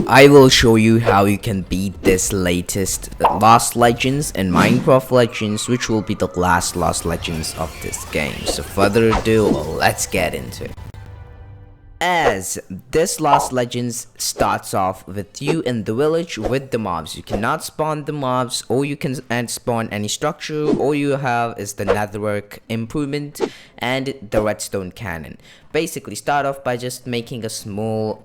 I will show you how you can beat this latest Lost Legends and Minecraft Legends, which will be the last Lost Legends of this game. So further ado, let's get into it. As this Lost Legends starts off with you in the village with the mobs. You cannot spawn the mobs, or you can spawn any structure. All you have is the netherwork improvement and the redstone cannon. Basically start off by just making a small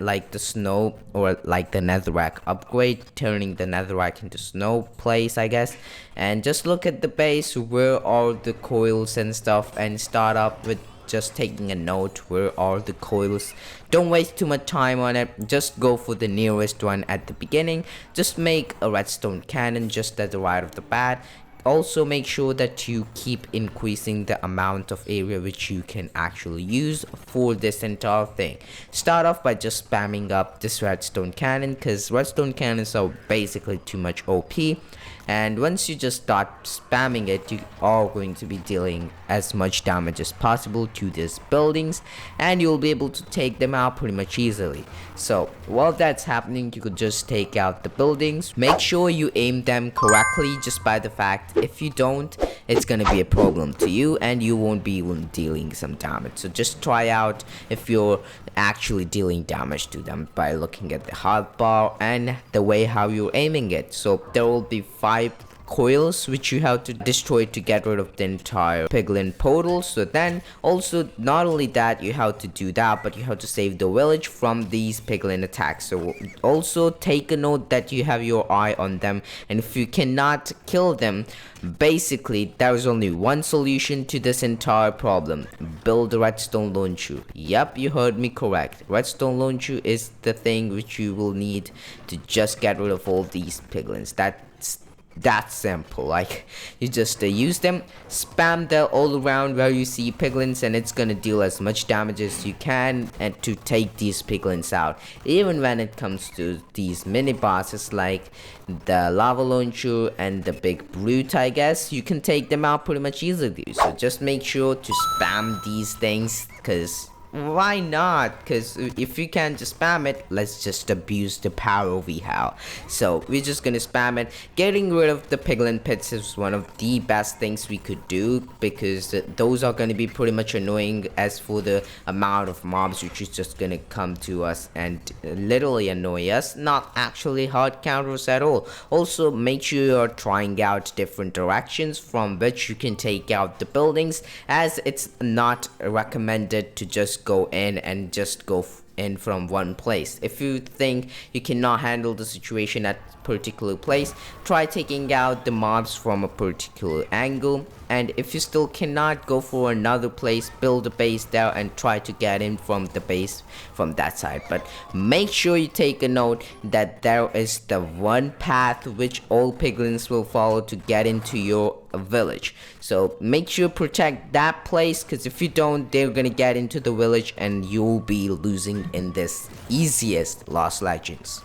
like the snow or like the netherrack upgrade, turning the netherrack into snow place, I guess. And just look at the base where are the coils and stuff, and start up with just taking a note where are the coils. Don't waste too much time on it, just go for the nearest one at the beginning. Just make a redstone cannon just at the right of the bat. Also make sure that you keep increasing the amount of area which you can actually use for this entire thing. Start off by just spamming up this redstone cannon, because redstone cannons are basically too much OP. And once you just start spamming it, you are going to be dealing as much damage as possible to these buildings, and you'll be able to take them out pretty much easily. So while that's happening, you could just take out the buildings. Make sure you aim them correctly, just by the fact if you don't, it's gonna be a problem to you and you won't be even dealing some damage. So just try out if you're actually dealing damage to them by looking at the hotbar and the way how you're aiming it. So there will be 5 coils which you have to destroy to get rid of the entire piglin portal. So then also not only that you have to do that, but you have to save the village from these piglin attacks. So also take a note that you have your eye on them, and if you cannot kill them, basically there is only one solution to this entire problem: build a redstone launcher. Yep, you heard me correct. Redstone launcher is the thing which you will need to just get rid of all these piglins. That's simple. Like, you just use them, spam them all around where you see piglins, and it's gonna deal as much damage as you can and to take these piglins out. Even when it comes to these mini bosses like the lava launcher and the big brute, I guess you can take them out pretty much easily. So just make sure to spam these things, because why not? Because if you can just spam it, let's just abuse the power we have. So we're just gonna spam it. Getting rid of the piglin pits is one of the best things we could do, because those are gonna be pretty much annoying as for the amount of mobs which is just gonna come to us and literally annoy us, not actually hard counters at all. Also make sure you're trying out different directions from which you can take out the buildings, as it's not recommended to just go in and just go in from one place. If you think you cannot handle the situation at a particular place, try taking out the mobs from a particular angle. And if you still cannot, go for another place, build a base there and try to get in from the base from that side. But make sure you take a note that there is the one path which all piglins will follow to get into your village. So make sure protect that place, because if you don't, they're gonna get into the village and you'll be losing in this easiest Lost Legends.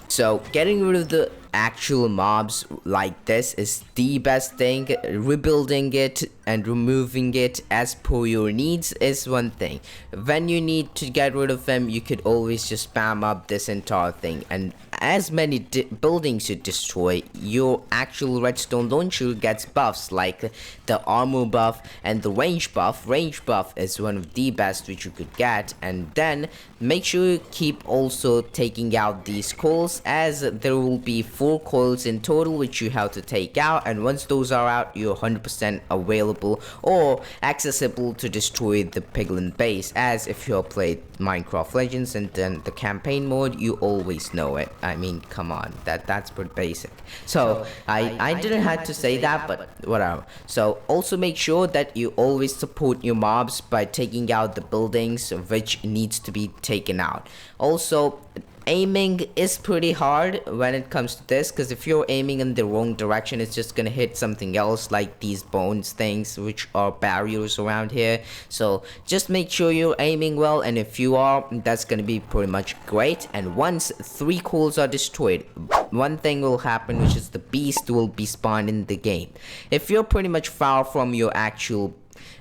So getting rid of the actual mobs like this is the best thing. Rebuilding it and removing it as per your needs is one thing. When you need to get rid of them, you could always just spam up this entire thing, and as many buildings you destroy, your actual redstone launcher gets buffs like the armor buff and the range buff. Range buff is one of the best which you could get. And then make sure you keep also taking out these coils, as there will be 4 coils in total which you have to take out, and once those are out, you're 100% available or accessible to destroy the piglin base. As if you have played Minecraft Legends and then the campaign mode, you always know it. I mean, come on, that's pretty basic. So I didn't have to say that, but whatever. So also make sure that you always support your mobs by taking out the buildings which needs to be taken out. Also, aiming is pretty hard when it comes to this, because if you're aiming in the wrong direction, it's just gonna hit something else like these bones things which are barriers around here. So just make sure you're aiming well, and if you are, that's gonna be pretty much great. And once 3 coals are destroyed, one thing will happen, which is the beast will be spawned in the game. If you're pretty much far from your actual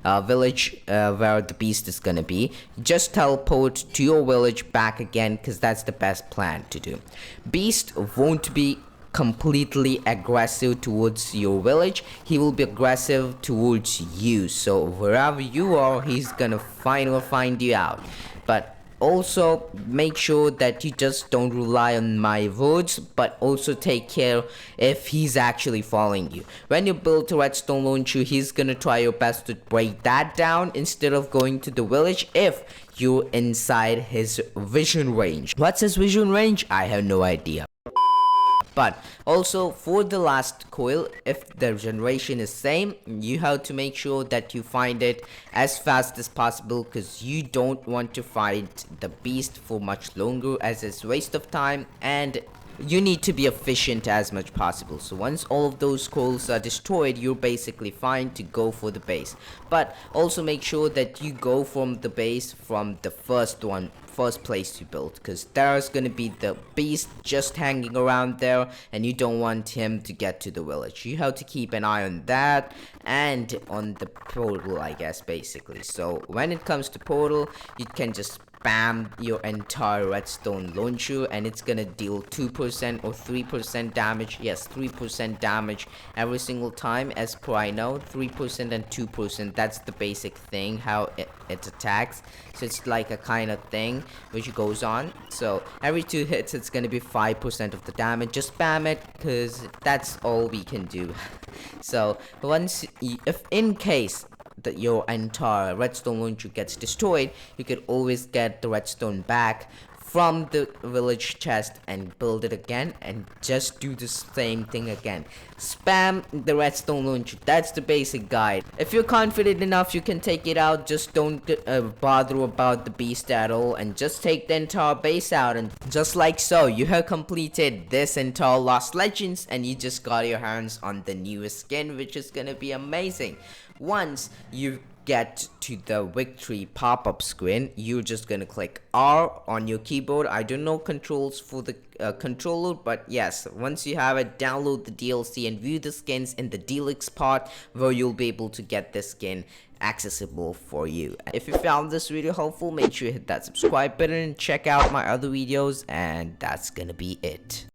village where the beast is gonna be, just teleport to your village back again, because that's the best plan to do. Beast won't be completely aggressive towards your village. He will be aggressive towards you, so wherever you are, he's gonna find you out. But also make sure that you just don't rely on my words, but also take care if he's actually following you. When you build a redstone launcher, he's gonna try your best to break that down instead of going to the village if you're inside his vision range. What's his vision range? I have no idea. But also for the last coil, if the generation is same, you have to make sure that you find it as fast as possible, because you don't want to fight the beast for much longer, as it's waste of time, and you need to be efficient as much possible. So once all of those coils are destroyed, you're basically fine to go for the base. But also make sure that you go from the base from the first place you built, because there's gonna be the beast just hanging around there, and you don't want him to get to the village. You have to keep an eye on that and on the portal, I guess, basically. So when it comes to portal, you can just spam your entire redstone launcher, and it's gonna deal 2% or 3% damage. Yes, 3% damage every single time, as per I know. 3% and 2%, that's the basic thing how it attacks. So it's like a kind of thing which goes on. So every 2 hits, it's gonna be 5% of the damage. Just spam it, because that's all we can do. So if in case that your entire redstone launcher gets destroyed, you could always get the redstone back from the village chest and build it again, and just do the same thing again. Spam the redstone launcher. That's the basic guide. If you're confident enough, you can take it out. Just don't bother about the beast at all, and just take the entire base out. And just like so, you have completed this entire Lost Legends, and you just got your hands on the newest skin, which is gonna be amazing. Once you get to the victory pop-up screen, you're just gonna click R on your keyboard. I don't know controls for the controller, but yes, once you have it, download the DLC and view the skins in the deluxe part, where you'll be able to get this skin accessible for you. If you found this video helpful, make sure you hit that subscribe button and check out my other videos, and that's gonna be it.